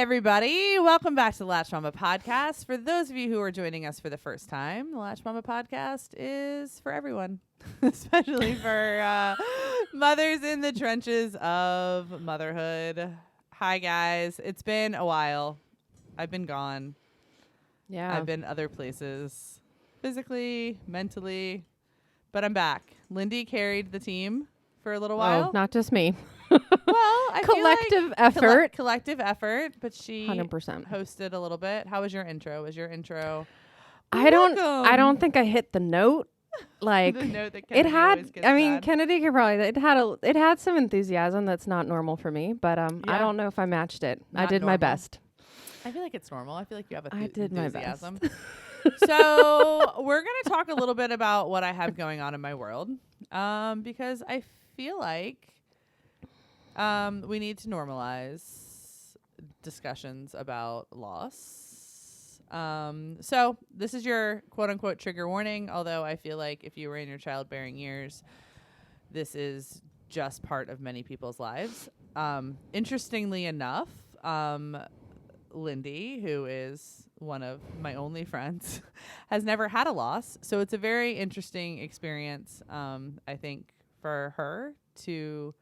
everybody. Welcome back to the Latched Mama Podcast. For those of you who are joining us for the first time, the Latched Mama Podcast is for everyone, especially for mothers in the trenches of motherhood. Hi, guys. It's been a while. I've been gone. Yeah. I've been other places, physically, mentally, but I'm back. Lindy carried the team for a little while. Oh, not just me. Well, I collective feel like effort. collective effort, but she 100%. hosted a little bit. How was your intro? Was your intro? I don't think I hit the note. Like The note that it Kennedy had. always gets I mean, bad. Kennedy could probably. It had some enthusiasm that's not normal for me. But I Yeah. don't know if I matched it. I Not did my normal. best. I feel like it's normal. I feel like you have I did my enthusiasm. So we're gonna talk a little bit about what I have going on in my world, because I feel like we need to normalize discussions about loss. So this is your quote unquote trigger warning, although I feel like if you were in your childbearing years, this is just part of many people's lives. Interestingly enough, Lindy, who is one of my only friends, has never had a loss. So it's a very interesting experience, I think, for her to...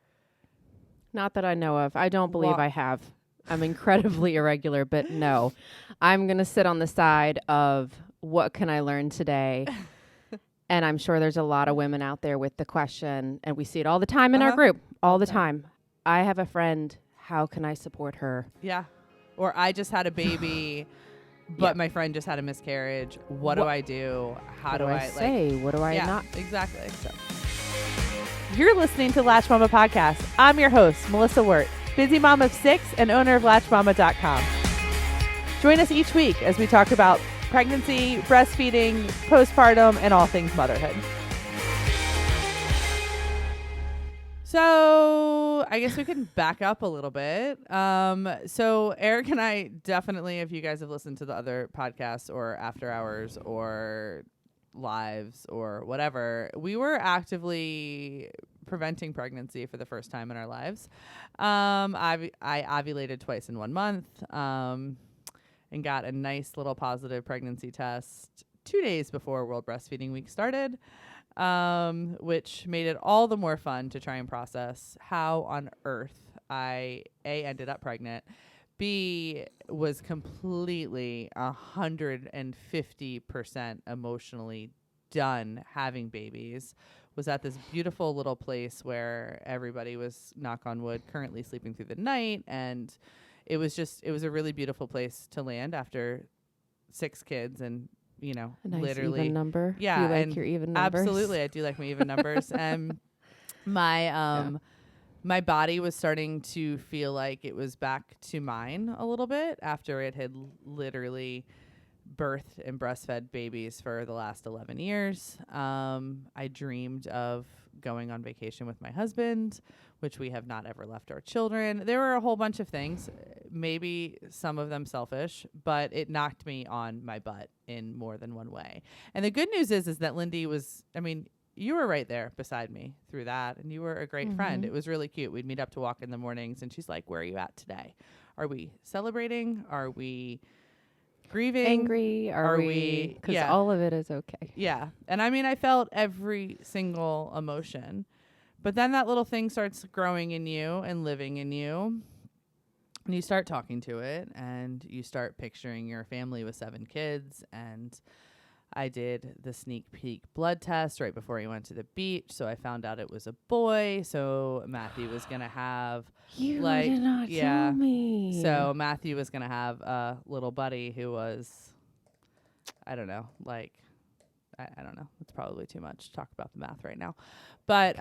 Not that I know of. I don't believe I have. I'm incredibly irregular, but no. I'm going to sit on the side of what can I learn today? And I'm sure there's a lot of women out there with the question, and we see it all the time in our group, all the time. I have a friend. How can I support her? Yeah. Or I just had a baby, but my friend just had a miscarriage. What do I do? How do I say? What do I yeah, not? Exactly. So. You're listening to Latched Mama Podcast. I'm your host, Melissa Wirt, busy mom of 6 and owner of LatchedMama.com. Join us each week as we talk about pregnancy, breastfeeding, postpartum, and all things motherhood. So I guess we can back up a little bit. So Eric and I definitely, if you guys have listened to the other podcasts or after hours or lives or whatever, we were actively preventing pregnancy for the first time in our lives. I ovulated twice in 1 month, and got a nice little positive pregnancy test 2 days before World Breastfeeding Week started, which made it all the more fun to try and process how on earth I ended up pregnant, B was completely 150% emotionally done having babies, was at this beautiful little place where everybody was, knock on wood, currently sleeping through the night. And it was a really beautiful place to land after 6 kids and, you know, A nice literally even number. Yeah. Do you like and your even numbers? Absolutely. I do like my even numbers. And my body was starting to feel like it was back to mine a little bit after it had literally birthed and breastfed babies for the last 11 years. I dreamed of going on vacation with my husband, which we have not ever left our children. There were a whole bunch of things, maybe some of them selfish, but it knocked me on my butt in more than one way. And the good news is that Lindy was, I mean, you were right there beside me through that, and you were a great friend. It was really cute. We'd meet up to walk in the mornings, and she's like, "Where are you at today? Are we celebrating? Are we grieving? Angry? Are we? Because all of it is okay. Yeah. And I mean, I felt every single emotion. But then that little thing starts growing in you and living in you. And you start talking to it, and you start picturing your family with 7 kids. And I did the sneak peek blood test right before he went to the beach. So I found out it was a boy. So Matthew was going to have You did not tell me. So Matthew was going to have a little buddy who was, I don't know, like, I don't know. It's probably too much to talk about the math right now. But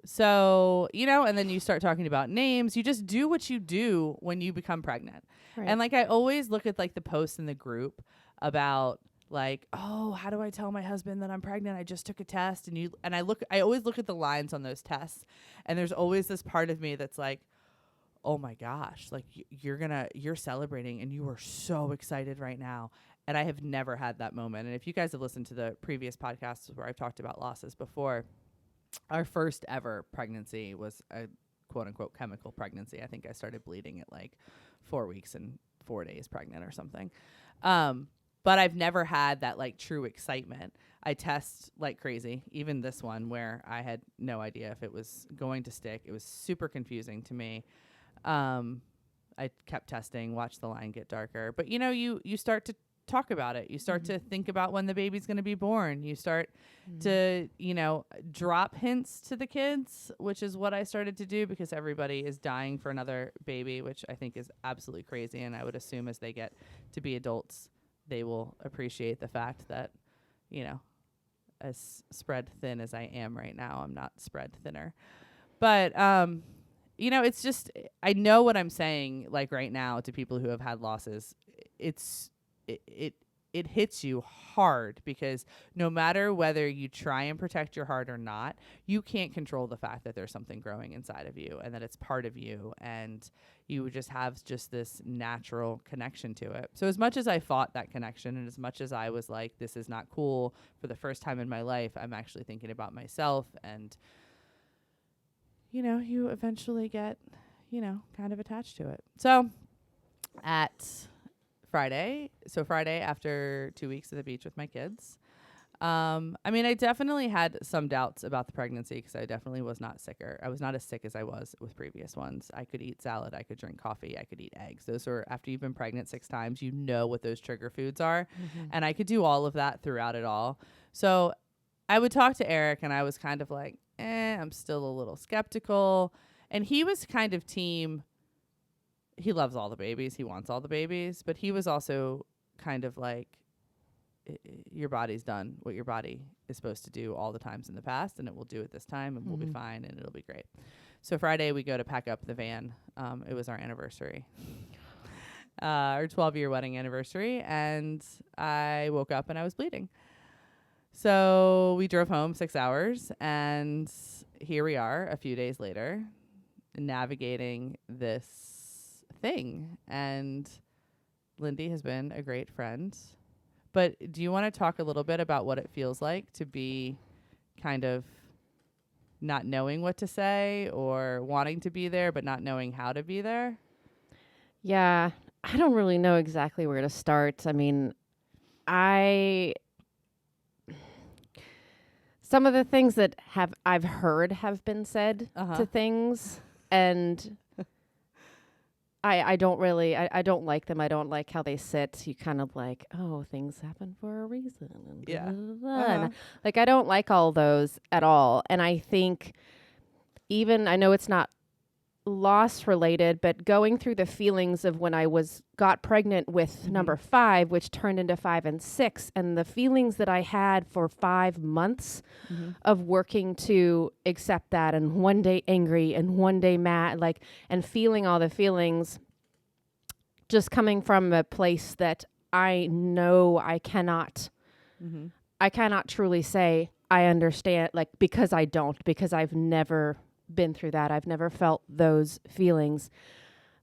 so, you know, and then you start talking about names. You just do what you do when you become pregnant. Right. And like I always look at like the posts in the group about like, oh, how do I tell my husband that I'm pregnant? I just took a test. And I always look at the lines on those tests. And there's always this part of me that's like, oh my gosh, like you're celebrating and you are so excited right now. And I have never had that moment. And if you guys have listened to the previous podcasts where I've talked about losses before, our first ever pregnancy was a quote unquote chemical pregnancy. I think I started bleeding at like 4 weeks and 4 days pregnant or something. But I've never had that like true excitement. I test like crazy, even this one where I had no idea if it was going to stick. It was super confusing to me. I kept testing, watched the line get darker. But, you know, you start to talk about it. You start to think about when the baby's going to be born. You start to, you know, drop hints to the kids, which is what I started to do because everybody is dying for another baby, which I think is absolutely crazy. And I would assume as they get to be adults, they will appreciate the fact that, you know, as spread thin as I am right now, I'm not spread thinner. But, you know, it's just, I know what I'm saying, like right now to people who have had losses. It hits you hard because no matter whether you try and protect your heart or not, you can't control the fact that there's something growing inside of you and that it's part of you, and you just have just this natural connection to it. So as much as I fought that connection and as much as I was like, this is not cool, for the first time in my life, I'm actually thinking about myself, and you know, you eventually get, you know, kind of attached to it. So at Friday after 2 weeks at the beach with my kids, I mean, I definitely had some doubts about the pregnancy because I definitely was not sicker. I was not as sick as I was with previous ones. I could eat salad. I could drink coffee. I could eat eggs. Those are, after you've been pregnant 6 times, you know what those trigger foods are. And I could do all of that throughout it all. So I would talk to Eric and I was kind of like, I'm still a little skeptical. And he was kind of team, he loves all the babies. He wants all the babies. But he was also kind of like, your body's done what your body is supposed to do all the times in the past, and it will do it this time, and we'll be fine, and it'll be great. So Friday, we go to pack up the van. It was our anniversary, our 12-year wedding anniversary, and I woke up and I was bleeding. So we drove home 6 hours, and here we are a few days later navigating this thing. And Lindy has been a great friend. But do you want to talk a little bit about what it feels like to be kind of not knowing what to say or wanting to be there but not knowing how to be there? Yeah, I don't really know exactly where to start. I mean, some of the things that I've heard have been said to things, and I don't really, I don't like them. I don't like how they sit. You kind of like, oh, things happen for a reason. And blah, blah, blah. And like, I don't like all those at all. And I think even, I know it's not loss related, but going through the feelings of when I got pregnant with number 5, which turned into 5 and 6, and the feelings that I had for 5 months of working to accept that, and one day angry and one day mad, like, and feeling all the feelings, just coming from a place that I know I cannot truly say I understand, like, because I've never been through that. I've never felt those feelings,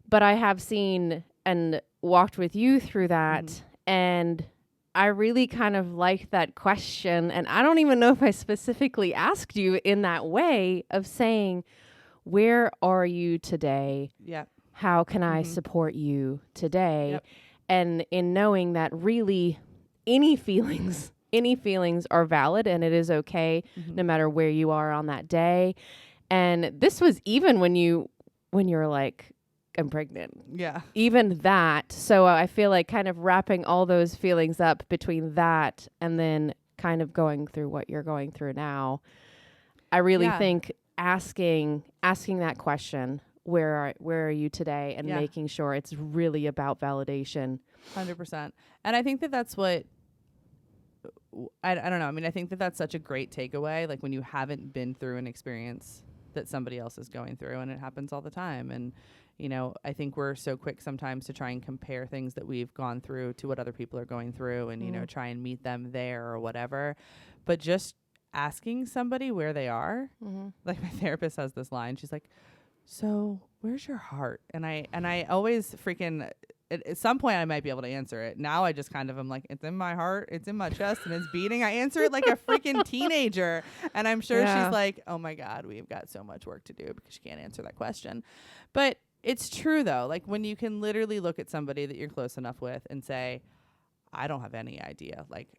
but I have seen and walked with you through that. And I really kind of liked that question. And I don't even know if I specifically asked you in that way of saying, where are you today? Yeah. How can I support you today? Yep. And in knowing that really any feelings are valid, and it is okay no matter where you are on that day. And this was even when you were like, I'm pregnant. Yeah. Even that. So I feel like kind of wrapping all those feelings up between that and then kind of going through what you're going through now. I really think asking that question, where are you today, and making sure it's really about validation. 100%. And I think that's what, I don't know. I mean, I think that's such a great takeaway. Like when you haven't been through an experience that somebody else is going through, and it happens all the time. And, you know, I think we're so quick sometimes to try and compare things that we've gone through to what other people are going through, and, you know, try and meet them there or whatever. But just asking somebody where they are, like my therapist has this line, she's like, so where's your heart? And I always freaking, at some point I might be able to answer it. Now I just kind of am like, it's in my heart, it's in my chest, and it's beating. I answer it like a freaking teenager. And I'm sure she's like, oh my God, we've got so much work to do because she can't answer that question. But It's true though. Like when you can literally look at somebody that you're close enough with and say, I don't have any idea. Like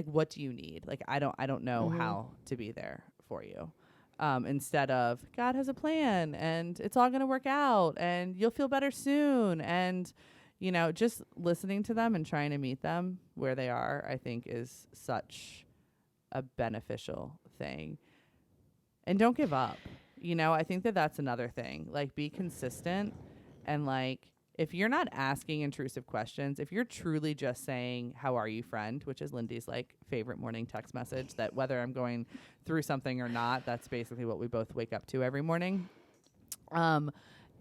what do you need? Like I don't know how to be there for you. Instead of God has a plan and it's all going to work out and you'll feel better soon. And, you know, just listening to them and trying to meet them where they are, I think is such a beneficial thing. And don't give up. You know, I think that that's another thing. Like, be consistent. And, like, if you're not asking intrusive questions, if you're truly just saying, how are you, friend, which is Lindy's, like, favorite morning text message, that whether I'm going through something or not, that's basically what we both wake up to every morning.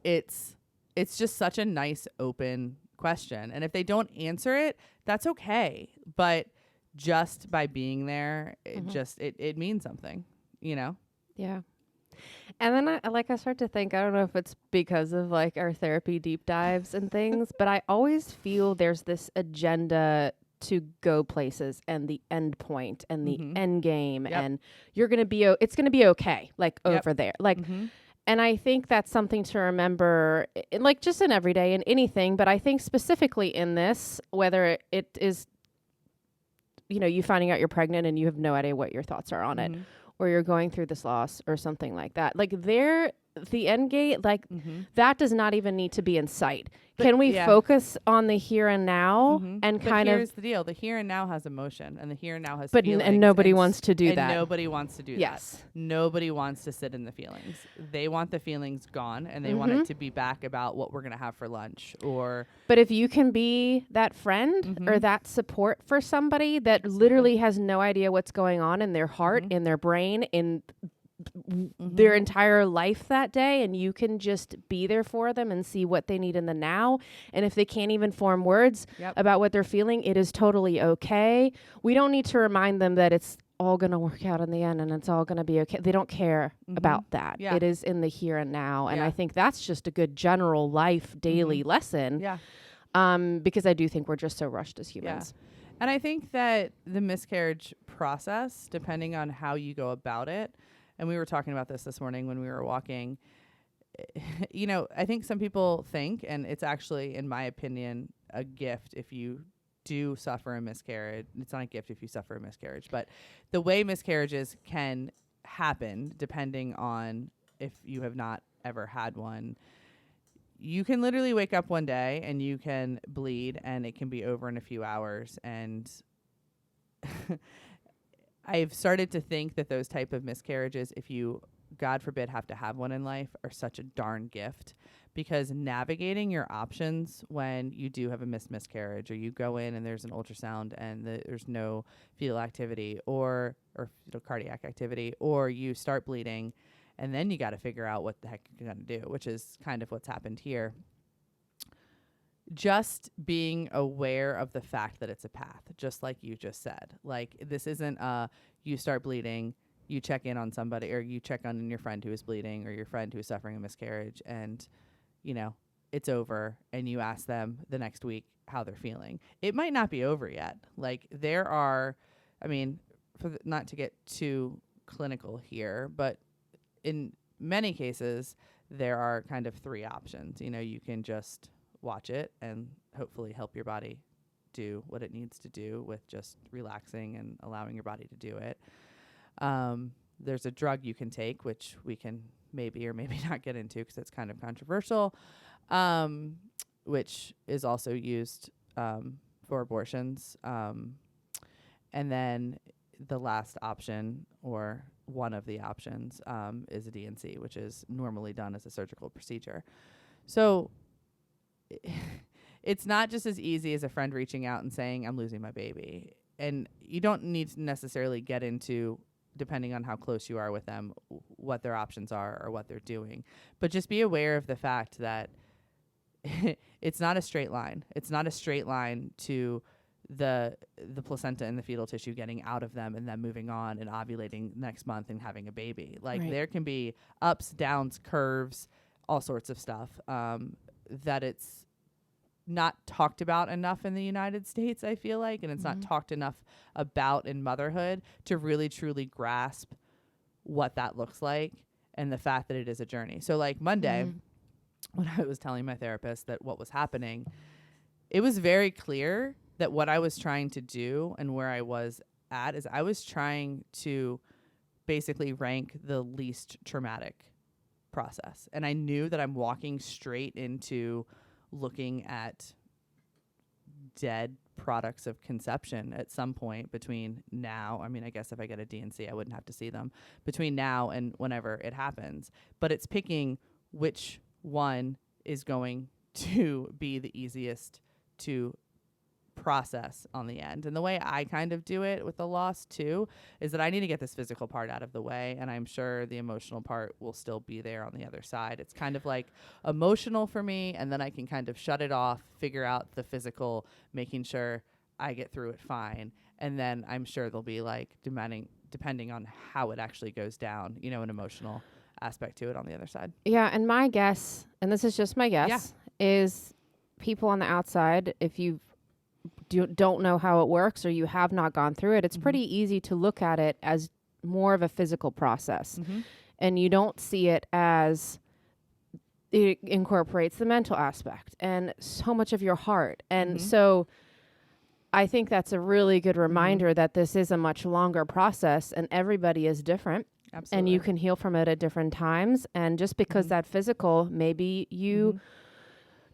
It's just such a nice, open question. And if they don't answer it, that's okay. But just by being there, it means something, you know? Yeah. And then I start to think, I don't know if it's because of like our therapy deep dives and things, but I always feel there's this agenda to go places and the end point and the end game and you're going to be, it's going to be okay. Like over there. Like, and I think that's something to remember, like just in everyday and anything, but I think specifically in this, whether it is, you know, you finding out you're pregnant and you have no idea what your thoughts are on it, or you're going through this loss or something like that. Like the end gate, like that does not even need to be in sight. But can we focus on the here and now and kind of... Here's the deal. The here and now has emotion and the here and now has feelings. And nobody wants to do that. And nobody wants to do that. Nobody wants to sit in the feelings. They want the feelings gone and they want it to be back about what we're going to have for lunch or... But if you can be that friend or that support for somebody that literally has no idea what's going on in their heart, in their brain, in... their entire life that day, and you can just be there for them and see what they need in the now. And if they can't even form words about what they're feeling, it is totally okay. We don't need to remind them that it's all going to work out in the end and it's all going to be okay. They don't care about that. It is in the here and now. And I think that's just a good general life daily lesson. Because I do think we're just so rushed as humans. And I think that the miscarriage process, depending on how you go about it, and we were talking about this morning when we were walking, you know, I think some people think, and it's actually, in my opinion, a gift if you do suffer a miscarriage. It's not a gift if you suffer a miscarriage, but the way miscarriages can happen, depending on if you have not ever had one, you can literally wake up one day and you can bleed and it can be over in a few hours. And I've started to think that those type of miscarriages, if you, God forbid, have to have one in life, are such a darn gift, because navigating your options when you do have a miscarriage, or you go in and there's an ultrasound and there's no fetal activity or fetal cardiac activity, or you start bleeding and then you got to figure out what the heck you're going to do, which is kind of what's happened here. Just being aware of the fact that it's a path, just like you just said. Like, this isn't you start bleeding, you check in on somebody, or you check on your friend who is bleeding or your friend who is suffering a miscarriage, and, you know, it's over, and you ask them the next week how they're feeling. It might not be over yet. Like, there are, I mean, not to get too clinical here, but in many cases, there are kind of three options. You know, you can just watch it and hopefully help your body do what it needs to do with just relaxing and allowing your body to do it. There's a drug you can take, which we can maybe or maybe not get into because it's kind of controversial, which is also used for abortions. And then the last option, or one of the options, is a DNC, which is normally done as a surgical procedure. So it's not just as easy as a friend reaching out and saying, I'm losing my baby. And you don't need to necessarily get into, depending on how close you are with them, what their options are or what they're doing. But just be aware of the fact that it's not a straight line. It's not a straight line to the placenta and the fetal tissue getting out of them and then moving on and ovulating next month and having a baby. Like, there can be ups, downs, curves, all sorts of stuff, that it's not talked about enough in the United States, I feel like, and it's not talked enough about in motherhood to really truly grasp what that looks like and the fact that it is a journey. So, like, Monday, when I was telling my therapist that what was happening, it was very clear that what I was trying to do and where I was at is I was trying to basically rank the least traumatic process. And I knew that I'm walking straight into looking at dead products of conception at some point between now. I mean, I guess if I get a D&C, I wouldn't have to see them between now and whenever it happens. But it's picking which one is going to be the easiest to process on the end. And the way I kind of do it with the loss too is that I need to get this physical part out of the way, and I'm sure the emotional part will still be there on the other side. It's kind of like emotional for me, and then I can kind of shut it off, figure out the physical, making sure I get through it fine, and then I'm sure there'll be like depending on how it actually goes down, you know, an emotional aspect to it on the other side. Yeah, and my guess, and this is just my guess, is people on the outside, if you don't know how it works or you have not gone through it, it's pretty easy to look at it as more of a physical process. And you don't see it as it incorporates the mental aspect and so much of your heart. And so I think that's a really good reminder that this is a much longer process and everybody is different. Absolutely. And you can heal from it at different times. And just because that physical, maybe you...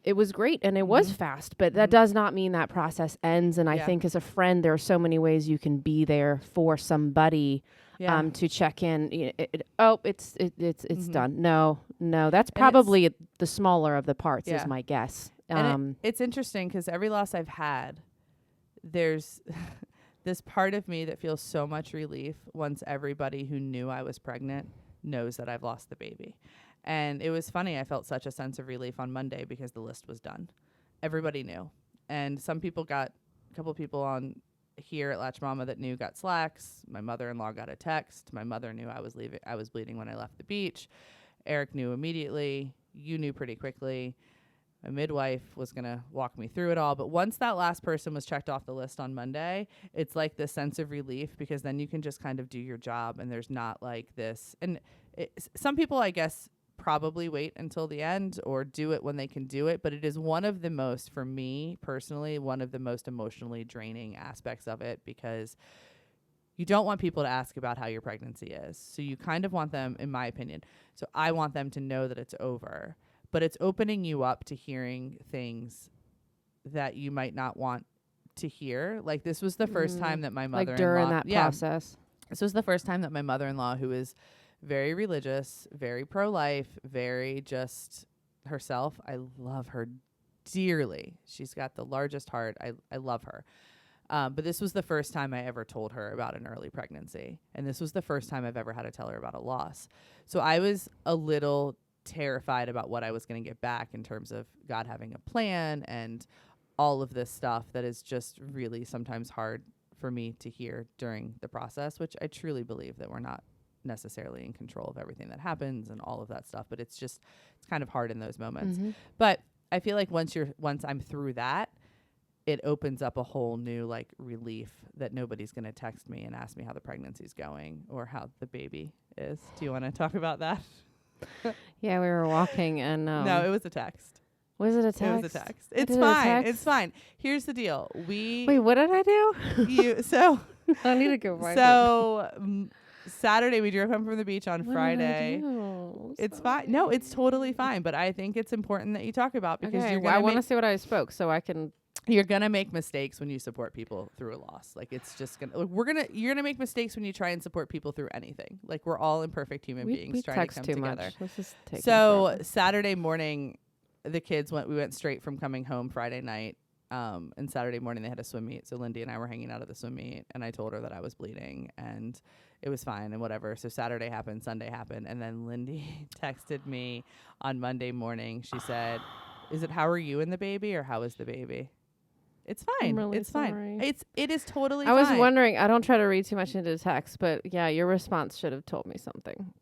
It was great and it was fast, but that does not mean that process ends. And I think as a friend, there are so many ways you can be there for somebody to check in. It's done. No, that's probably the smaller of the parts is my guess. And it's interesting because every loss I've had, there's this part of me that feels so much relief once everybody who knew I was pregnant knows that I've lost the baby. And it was funny. I felt such a sense of relief on Monday because the list was done. Everybody knew. And some people got, a couple people on here at Latch Mama that knew got slacks. My mother-in-law got a text. My mother knew I was bleeding when I left the beach. Eric knew immediately. You knew pretty quickly. My midwife was going to walk me through it all. But once that last person was checked off the list on Monday, it's like this sense of relief because then you can just kind of do your job and there's not like this. And some people, I guess, probably wait until the end or do it when they can do it. But it is one of the most, for me personally, one of the most emotionally draining aspects of it because you don't want people to ask about how your pregnancy is. So you kind of want them, in my opinion, so I want them to know that it's over. But it's opening you up to hearing things that you might not want to hear. Like this was the first time that my mother-in-law... Like during that process. This was the first time that my mother-in-law, who is very religious, very pro-life, very just herself. I love her dearly. She's got the largest heart. I love her. But this was the first time I ever told her about an early pregnancy. And this was the first time I've ever had to tell her about a loss. So I was a little terrified about what I was going to get back in terms of God having a plan and all of this stuff that is just really sometimes hard for me to hear during the process, which I truly believe that we're not necessarily in control of everything that happens and all of that stuff, but it's kind of hard in those moments. But I feel like once I'm through that, it opens up a whole new like relief that nobody's going to text me and ask me how the pregnancy's going or how the baby is. Do you want to talk about that? Yeah, we were walking and no, it was a text. Was it a text? It was a text. It's fine. It's fine. Here's the deal. Wait, what did I do? I need to go find it. Saturday we drove home from the beach on Friday. It's fine. No, it's totally fine. But I think it's important that you talk about because I want to see what I spoke so I can. You're gonna make mistakes when you support people through a loss. Like it's just gonna. You're gonna make mistakes when you try and support people through anything. Like we're all imperfect human beings trying to come together. So Saturday morning, the kids we went straight from coming home Friday night. And Saturday morning they had a swim meet. So Lindy and I were hanging out at the swim meet and I told her that I was bleeding and it was fine and whatever. So Saturday happened, Sunday happened. And then Lindy texted me on Monday morning. She said, "Is it how are you and the baby or how is the baby?" It's fine. It's fine. It is totally fine. I was wondering, I don't try to read too much into the text, but yeah, your response should have told me something.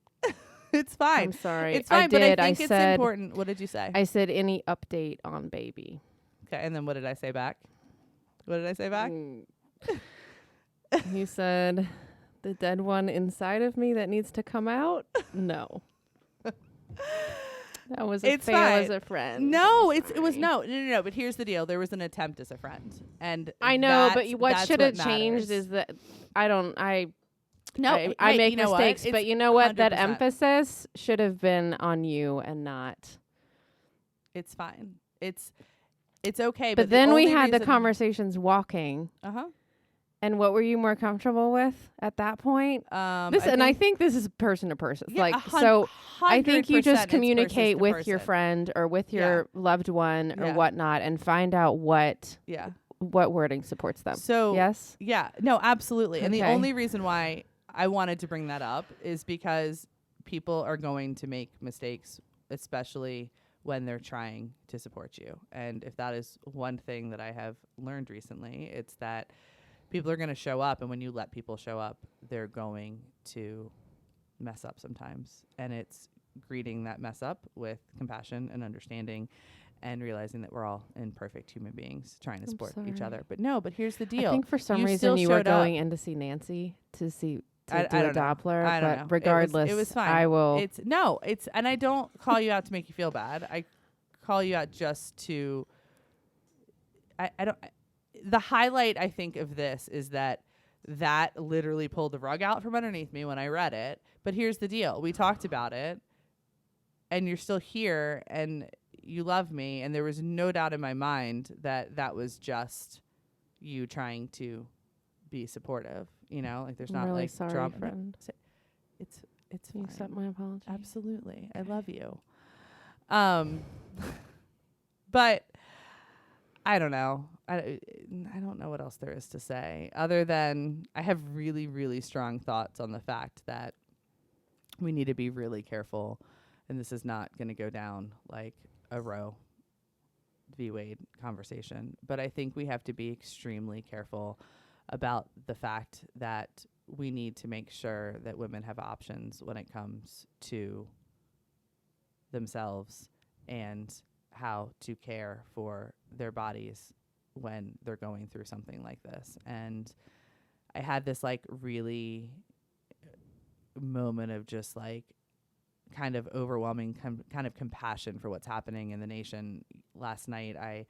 It's fine. I'm sorry. It's fine, but I think it's important. What did you say? I said any update on baby. Okay, and then what did I say back? You said, the dead one inside of me that needs to come out? No. That was a It's fail fine. as a friend. No, it was no. But here's the deal: there was an attempt as a friend, and I know, but what that's should have matters. changed is that I No, I hey, make you know mistakes, what? but you know what? That 100%. emphasis should have been on you and not. It's fine. It's okay. But the then we only had the reason- conversations walking. And what were you more comfortable with at that point? I think this is person to person. Yeah, so I think you 100% just it's communicate person to with your person. friend or with your loved one or Yeah. whatnot and find out what wording supports them. So yes? Yeah. No, absolutely. And the Okay. only reason why I wanted to bring that up is because people are going to make mistakes, especially when they're trying to support you. And if that is one thing that I have learned recently, it's that people are going to show up, and when you let people show up, they're going to mess up sometimes. And it's greeting that mess up with compassion and understanding and realizing that we're all imperfect human beings trying to support each other. But here's the deal. I think for some reason you were going in to see Nancy to do a Doppler. I don't know. Regardless, it was fine. I will. And I don't call you out to make you feel bad. I call you out just to, the highlight, I think, of this is that literally pulled the rug out from underneath me when I read it. But here's the deal. We talked about it, and you're still here, and you love me, and there was no doubt in my mind that was just you trying to be supportive. You know, like there's I'm not really like sorry, drama. friend. It's Can you fine. accept my apology? Absolutely. I love you. But I don't know. I don't know what else there is to say other than I have really, really strong thoughts on the fact that we need to be really careful, and this is not going to go down like a Roe v. Wade conversation, but I think we have to be extremely careful about the fact that we need to make sure that women have options when it comes to themselves and how to care for their bodies when they're going through something like this. And I had this like really moment of just like kind of overwhelming kind of compassion for what's happening in the nation. Last night I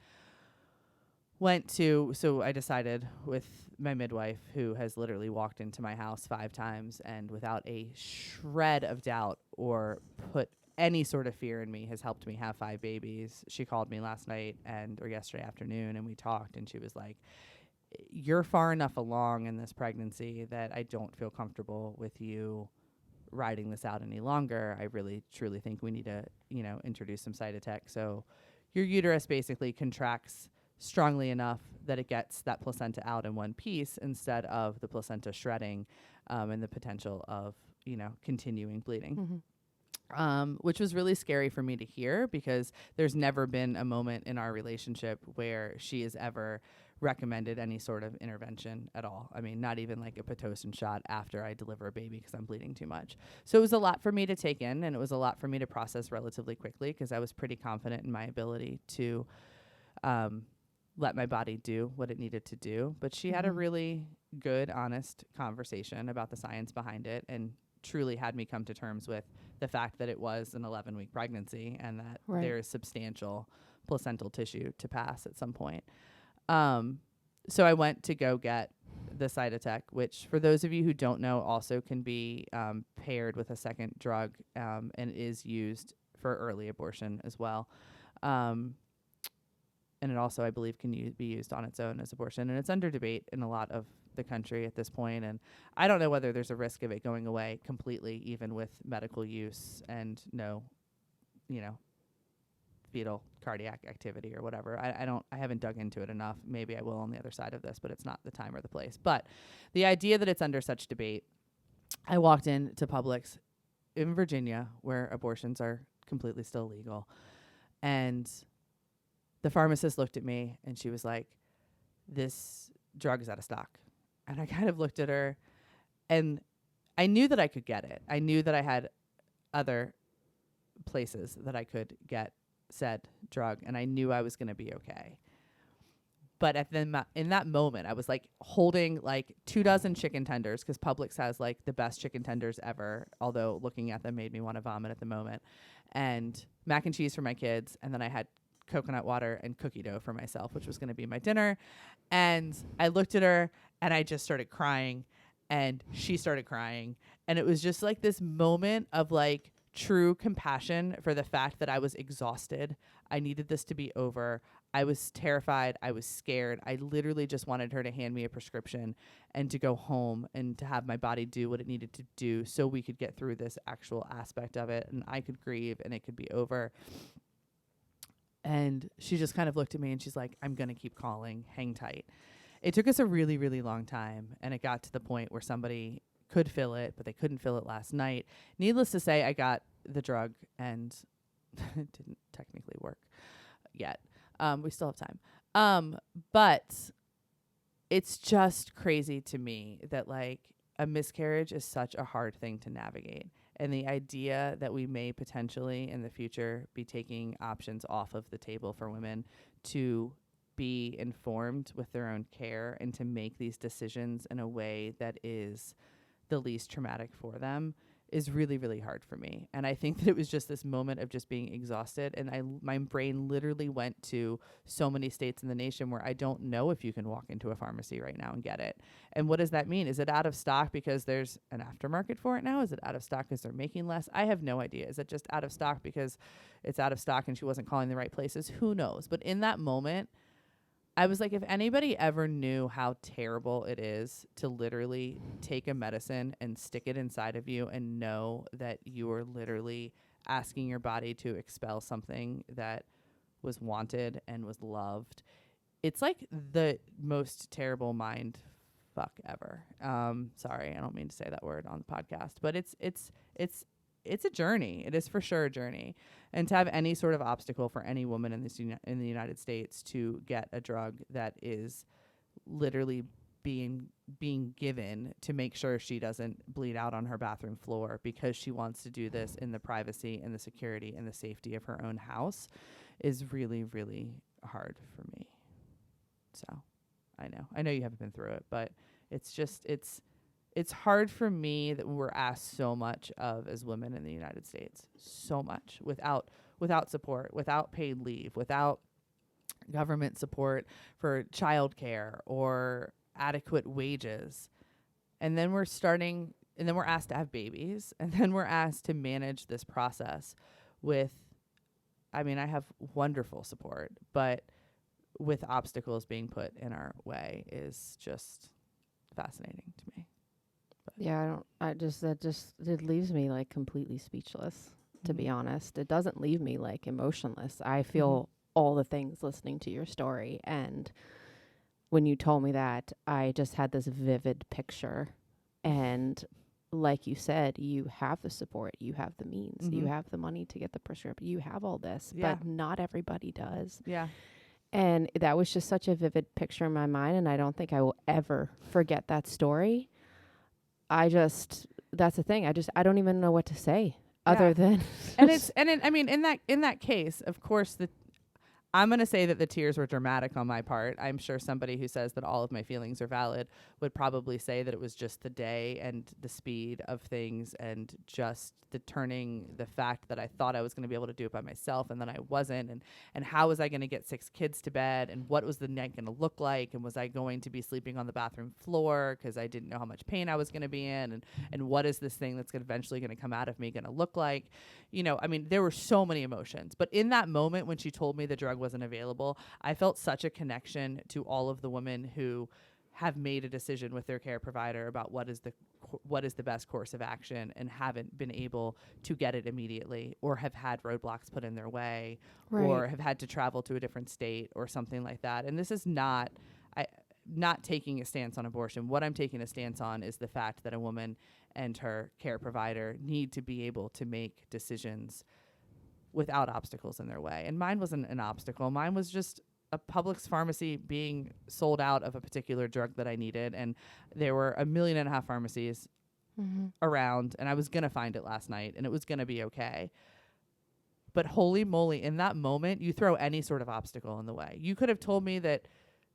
decided with my midwife, who has literally walked into my house 5 times and without a shred of doubt or put any sort of fear in me has helped me have 5 babies. She called me last night or yesterday afternoon, and we talked, and she was like, you're far enough along in this pregnancy that I don't feel comfortable with you riding this out any longer. I really truly think we need to, introduce some cytotec. So your uterus basically contracts strongly enough that it gets that placenta out in one piece instead of the placenta shredding, and the potential of, continuing bleeding. Which was really scary for me to hear because there's never been a moment in our relationship where she has ever recommended any sort of intervention at all. I mean, not even like a Pitocin shot after I deliver a baby because I'm bleeding too much. So it was a lot for me to take in, and it was a lot for me to process relatively quickly because I was pretty confident in my ability to let my body do what it needed to do. But she had a really good, honest conversation about the science behind it and truly had me come to terms with the fact that it was an 11-week pregnancy and that there is substantial placental tissue to pass at some point. So I went to go get the cytotec, which for those of you who don't know also can be paired with a second drug and is used for early abortion as well. And it also, I believe, can be used on its own as abortion. And it's under debate in a lot of the country at this point. And I don't know whether there's a risk of it going away completely, even with medical use and no, fetal cardiac activity or whatever. I haven't dug into it enough. Maybe I will on the other side of this, but it's not the time or the place. But the idea that it's under such debate, I walked into Publix in Virginia where abortions are completely still legal. And the pharmacist looked at me and she was like, this drug is out of stock. And I kind of looked at her and I knew that I could get it. I knew that I had other places that I could get said drug, and I knew I was going to be okay. But in that moment, I was like holding like 24 chicken tenders because Publix has like the best chicken tenders ever, although looking at them made me want to vomit at the moment. And mac and cheese for my kids, and then I had coconut water and cookie dough for myself, which was going to be my dinner. And I looked at her and I just started crying, and she started crying. And it was just like this moment of like true compassion for the fact that I was exhausted. I needed this to be over. I was terrified. I was scared. I literally just wanted her to hand me a prescription and to go home and to have my body do what it needed to do so we could get through this actual aspect of it and I could grieve and it could be over. And she just kind of looked at me and she's like, I'm going to keep calling. Hang tight. It took us a really, really long time. And it got to the point where somebody could fill it, but they couldn't fill it last night. Needless to say, I got the drug and it didn't technically work yet. We still have time. But it's just crazy to me that like a miscarriage is such a hard thing to navigate. And the idea that we may potentially in the future be taking options off of the table for women to be informed with their own care and to make these decisions in a way that is the least traumatic for them is really, really hard for me. And I think that it was just this moment of just being exhausted. And my brain literally went to so many states in the nation where I don't know if you can walk into a pharmacy right now and get it. And what does that mean? Is it out of stock because there's an aftermarket for it now? Is it out of stock because they're making less? I have no idea. Is it just out of stock because it's out of stock and she wasn't calling the right places? Who knows? But in that moment, I was like, if anybody ever knew how terrible it is to literally take a medicine and stick it inside of you and know that you are literally asking your body to expel something that was wanted and was loved, it's like the most terrible mind fuck ever. Sorry, I don't mean to say that word on the podcast, but it's a journey. It is for sure a journey. And to have any sort of obstacle for any woman in in the United States to get a drug that is literally being given to make sure she doesn't bleed out on her bathroom floor because she wants to do this in the privacy and the security and the safety of her own house is really, really hard for me. So I know you haven't been through it, but it's just, it's hard for me that we're asked so much of as women in the United States, so much without support, without paid leave, without government support for childcare or adequate wages. And then we're asked to have babies, and then we're asked to manage this process with, I mean, I have wonderful support, but with obstacles being put in our way is just fascinating to me. Yeah, it leaves me like completely speechless, to be honest. It doesn't leave me like emotionless. I feel all the things listening to your story. And when you told me that, I just had this vivid picture. And like you said, you have the support, you have the means, you have the money to get the prescription, you have all this, but not everybody does. Yeah. And that was just such a vivid picture in my mind. And I don't think I will ever forget that story. That's the thing. I don't even know what to say other than. In that case, of course, I'm going to say that the tears were dramatic on my part. I'm sure somebody who says that all of my feelings are valid would probably say that it was just the day and the speed of things and just the fact that I thought I was going to be able to do it by myself and then I wasn't. And how was I going to get 6 kids to bed? And what was the night going to look like? And was I going to be sleeping on the bathroom floor because I didn't know how much pain I was going to be in? And what is this thing that's eventually going to come out of me going to look like? You know, I mean, there were so many emotions. But in that moment when she told me the drug wasn't available, I felt such a connection to all of the women who have made a decision with their care provider about what is the best course of action and haven't been able to get it immediately or have had roadblocks put in their way or have had to travel to a different state or something like that. And this is not taking a stance on abortion. What I'm taking a stance on is the fact that a woman and her care provider need to be able to make decisions without obstacles in their way. And mine wasn't an obstacle. Mine was just a Publix pharmacy being sold out of a particular drug that I needed. And there were 1.5 million pharmacies around, and I was going to find it last night and it was going to be okay. But holy moly, in that moment, you throw any sort of obstacle in the way. You could have told me that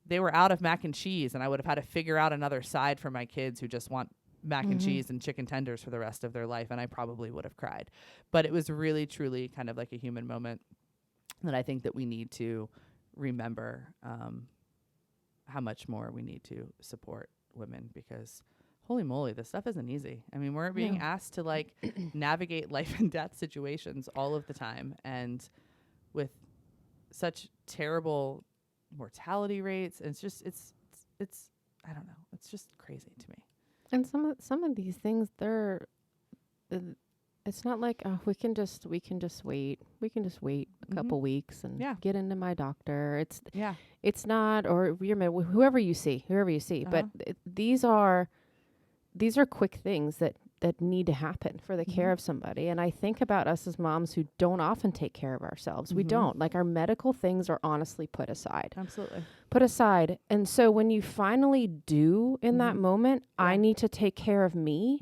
they were out of mac and cheese and I would have had to figure out another side for my kids who just want mac and cheese and chicken tenders for the rest of their life, and I probably would have cried. But it was really, truly kind of like a human moment that I think that we need to remember how much more we need to support women, because holy moly, this stuff isn't easy. I mean, we're being asked to like navigate life and death situations all of the time, and with such terrible mortality rates. And it's just, it's I don't know. It's just crazy to me. And some of these things, they're, it's not like, oh, we can just wait. We can just wait a couple weeks and get into my doctor. It's not, or whoever you see. But these are quick things that need to happen for the care of somebody. And I think about us as moms who don't often take care of ourselves. We don't. Like, our medical things are honestly put aside. Absolutely. Put aside. And so when you finally do in that moment, I need to take care of me,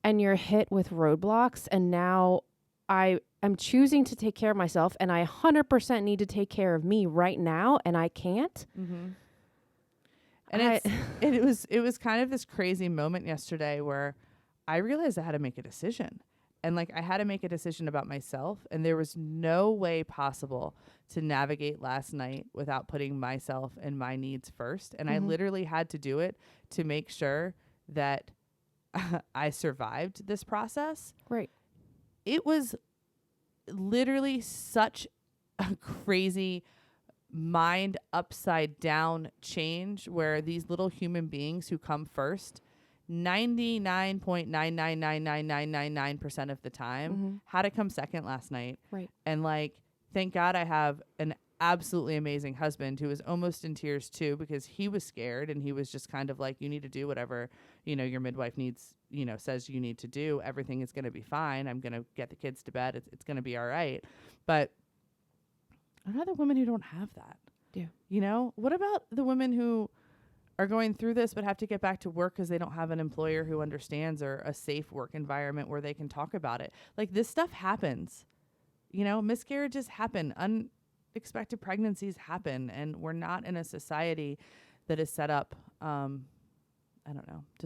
and you're hit with roadblocks. And now I am choosing to take care of myself, and I 100% need to take care of me right now, and I can't. And it was kind of this crazy moment yesterday where I realized I had to make a decision. And like, I had to make a decision about myself, and there was no way possible to navigate last night without putting myself and my needs first. And I literally had to do it to make sure that I survived this process. Right. It was literally such a crazy mind upside down change, where these little human beings who come first 99.9999999% of the time had to come second last night. Right. And like, thank God I have an absolutely amazing husband who was almost in tears too, because he was scared, and he was just kind of like, you need to do whatever, your midwife needs, says you need to do. Everything is going to be fine. I'm going to get the kids to bed. It's going to be all right. But I know the women who don't have that. Yeah. What about the women who are going through this but have to get back to work because they don't have an employer who understands, or a safe work environment where they can talk about it? Like, this stuff happens. Miscarriages happen. Unexpected pregnancies happen. And we're not in a society that is set up, to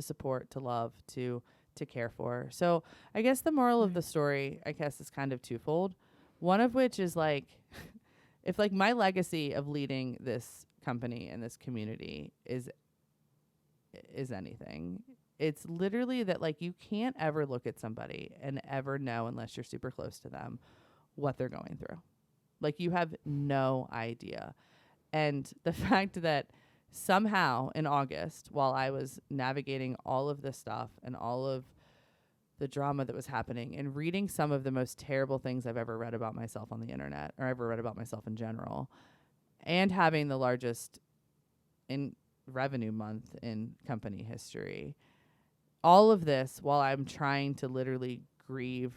support, to love, to care for. So I guess the moral of the story, is kind of twofold. One of which is like, if like my legacy of leading this company and this community is anything, it's literally that like, you can't ever look at somebody and ever know, unless you're super close to them, what they're going through. Like, you have no idea. And the fact that somehow in August, while I was navigating all of this stuff and all of the drama that was happening, and reading some of the most terrible things I've ever read about myself on the internet, or ever read about myself in general, and having the largest in revenue month in company history, all of this while I'm trying to literally grieve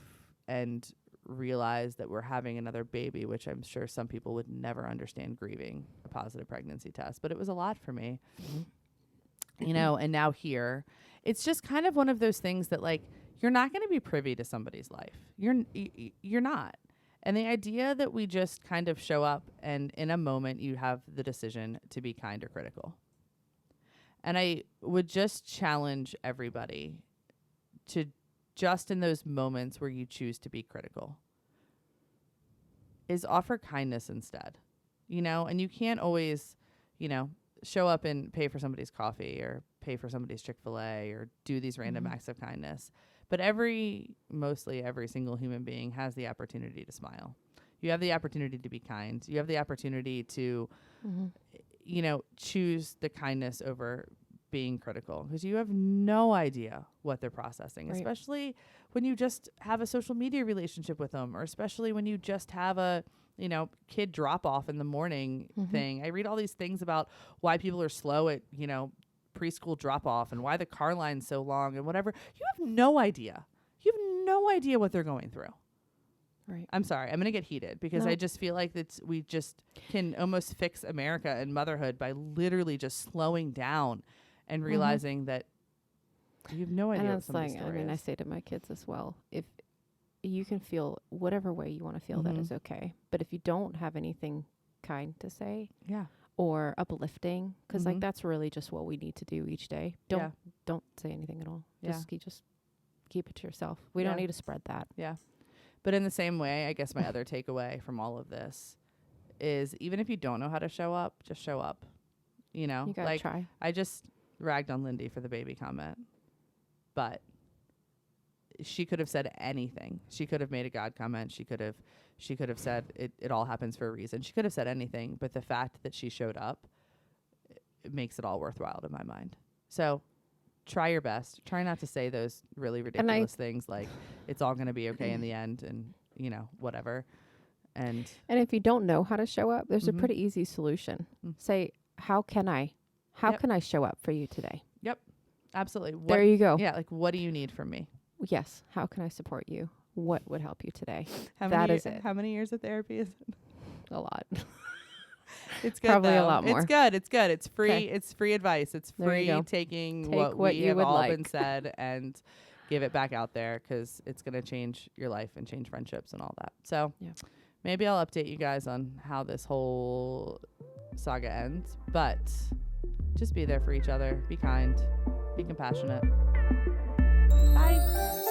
and realize that we're having another baby, which I'm sure some people would never understand grieving a positive pregnancy test, but it was a lot for me. And now here, it's just kind of one of those things that like, you're not going to be privy to somebody's life. You're not. And the idea that we just kind of show up and in a moment you have the decision to be kind or critical. And I would just challenge everybody to, just in those moments where you choose to be critical, is offer kindness instead. And you can't always, show up and pay for somebody's coffee, or pay for somebody's Chick-fil-A, or do these random acts of kindness. But mostly every single human being has the opportunity to smile. You have the opportunity to be kind. You have the opportunity to, choose the kindness over being critical, because you have no idea what they're processing, right. Especially when you just have a social media relationship with them, or especially when you just have a, kid drop off in the morning thing. I read all these things about why people are slow at, preschool drop off, and why the car line's so long and whatever. You have no idea. You have no idea what they're going through. Right. I'm sorry. I'm going to get heated because I just feel like we just can almost fix America and motherhood by literally just slowing down and realizing that you have no idea what somebody's story is. I say to my kids as well, if you can feel whatever way you want to feel, that is okay. But if you don't have anything kind to say, or uplifting, because like that's really just what we need to do each day. don't say anything at all. Yeah. Just keep it to yourself. We don't need to spread that. Yeah. But in the same way, I guess my other takeaway from all of this is even if you don't know how to show up, just show up. You know, You gotta try. I just ragged on Lindy for the baby comment, but she could have said anything. She could have made a God comment. She could have said it all happens for a reason. She could have said anything, but the fact that she showed up, it makes it all worthwhile in my mind. So try your best. Try not to say those really ridiculous things like it's all going to be okay in the end and, you know, whatever. And if you don't know how to show up, there's a pretty easy solution. Say, how can I show up for you today? Yep. Absolutely. There you go. Yeah. Like, what do you need from me? Yes. How can I support you? What would help you today? That is it. How many years of therapy is it? A lot. It's good. Probably though. a lot more. It's good. It's good. It's free. Okay. It's free advice. It's free taking what we have all been said and give it back out there because it's going to change your life and change friendships and all that. So maybe I'll update you guys on how this whole saga ends, but just be there for each other. Be kind. Be compassionate. Bye.